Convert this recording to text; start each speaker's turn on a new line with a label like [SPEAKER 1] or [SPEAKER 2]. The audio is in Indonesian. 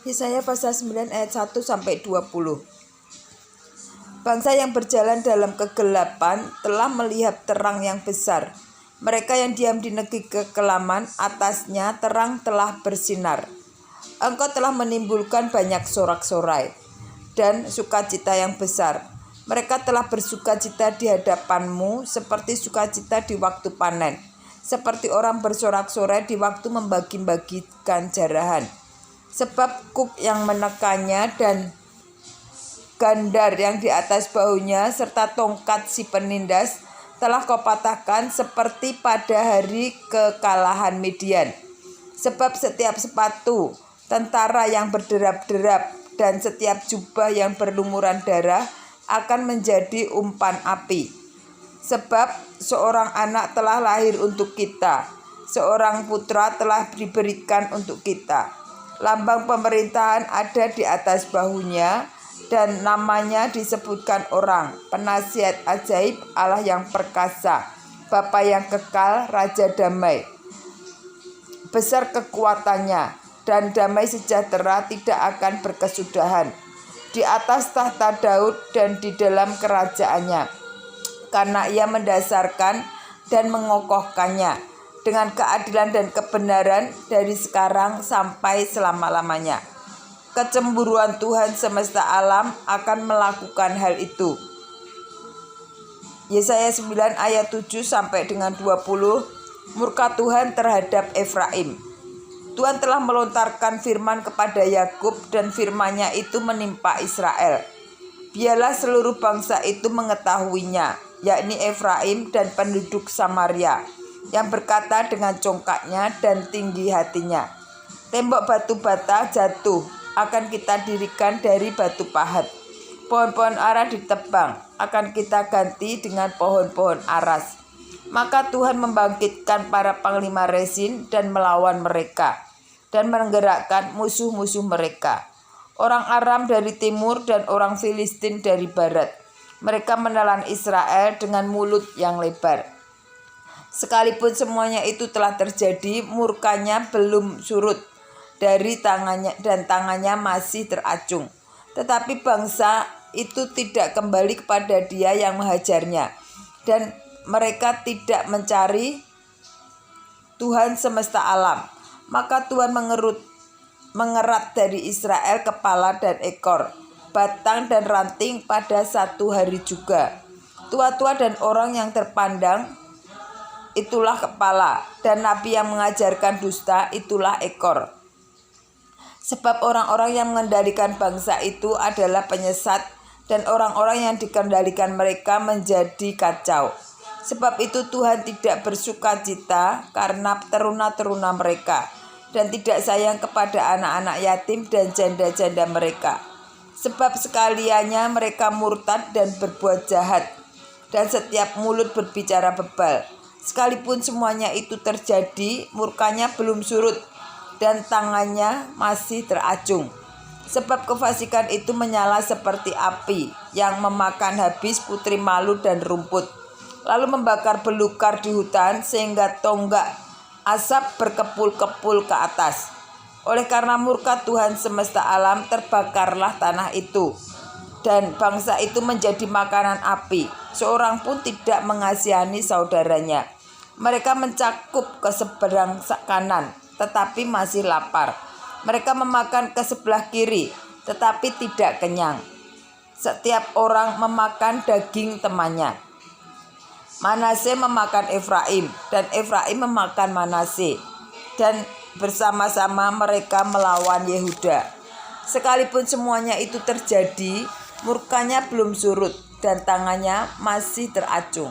[SPEAKER 1] Yesaya pasal 9 ayat 1 sampai 20. Bangsa yang berjalan dalam kegelapan telah melihat terang yang besar. Mereka yang diam di negeri kekelaman, atasnya terang telah bersinar. Engkau telah menimbulkan banyak sorak-sorai dan sukacita yang besar. Mereka telah bersukacita di hadapanmu seperti sukacita di waktu panen, seperti orang bersorak-sorai di waktu membagi-bagikan jarahan. Sebab kuk yang menekannya dan gandar yang di atas bahunya serta tongkat si penindas telah kau patahkan seperti pada hari kekalahan Midian. Sebab setiap sepatu tentara yang berderap-derap dan setiap jubah yang berlumuran darah akan menjadi umpan api. Sebab seorang anak telah lahir untuk kita, seorang putra telah diberikan untuk kita. Lambang pemerintahan ada di atas bahunya, dan namanya disebutkan orang, penasihat ajaib, Allah yang perkasa, Bapa yang kekal, Raja damai. Besar kekuatannya, dan damai sejahtera tidak akan berkesudahan di atas tahta Daud dan di dalam kerajaannya, karena ia mendasarkan dan mengokohkannya dengan keadilan dan kebenaran dari sekarang sampai selama-lamanya. Kecemburuan Tuhan semesta alam akan melakukan hal itu. Yesaya 9 ayat 7 sampai dengan 20. Murka Tuhan terhadap Efraim. Tuhan telah melontarkan firman kepada Yakub dan firman-Nya itu menimpa Israel. Biarlah seluruh bangsa itu mengetahuinya, yakni Efraim dan penduduk Samaria, yang berkata dengan congkaknya dan tinggi hatinya, tembok batu bata jatuh, akan kita dirikan dari batu pahat. Pohon-pohon ara ditebang, akan kita ganti dengan pohon-pohon aras. Maka Tuhan membangkitkan para panglima Resin dan melawan mereka, dan menggerakkan musuh-musuh mereka. Orang Aram dari timur dan orang Filistin dari barat. Mereka menelan Israel dengan mulut yang lebar. Sekalipun semuanya itu telah terjadi, murkanya belum surut dari tangannya dan tangannya masih teracung. Tetapi bangsa itu tidak kembali kepada Dia yang menghajarnya, dan mereka tidak mencari Tuhan semesta alam. Maka Tuhan mengerat dari Israel kepala dan ekor, batang dan ranting pada satu hari juga. Tua-tua dan orang yang terpandang itulah kepala, dan nabi yang mengajarkan dusta itulah ekor. Sebab orang-orang yang mengendalikan bangsa itu adalah penyesat, dan orang-orang yang dikendalikan mereka menjadi kacau. Sebab itu Tuhan tidak bersukacita karena teruna-teruna mereka, dan tidak sayang kepada anak-anak yatim dan janda-janda mereka. Sebab sekaliannya mereka murtad dan berbuat jahat, dan setiap mulut berbicara bebal. Sekalipun semuanya itu terjadi, murkanya belum surut dan tangannya masih teracung. Sebab kefasikan itu menyala seperti api yang memakan habis putri malu dan rumput, lalu membakar belukar di hutan sehingga tonggak asap berkepul-kepul ke atas. Oleh karena murka Tuhan semesta alam, terbakarlah tanah itu, dan bangsa itu menjadi makanan api. Seorang pun tidak mengasihani saudaranya. Mereka mencakup ke seberang kanan, tetapi masih lapar. Mereka memakan ke sebelah kiri, tetapi tidak kenyang. Setiap orang memakan daging temannya. Manase memakan Efraim, dan Efraim memakan Manase, dan bersama-sama mereka melawan Yehuda. Sekalipun semuanya itu terjadi, murkanya belum surut dan tangannya masih teracung.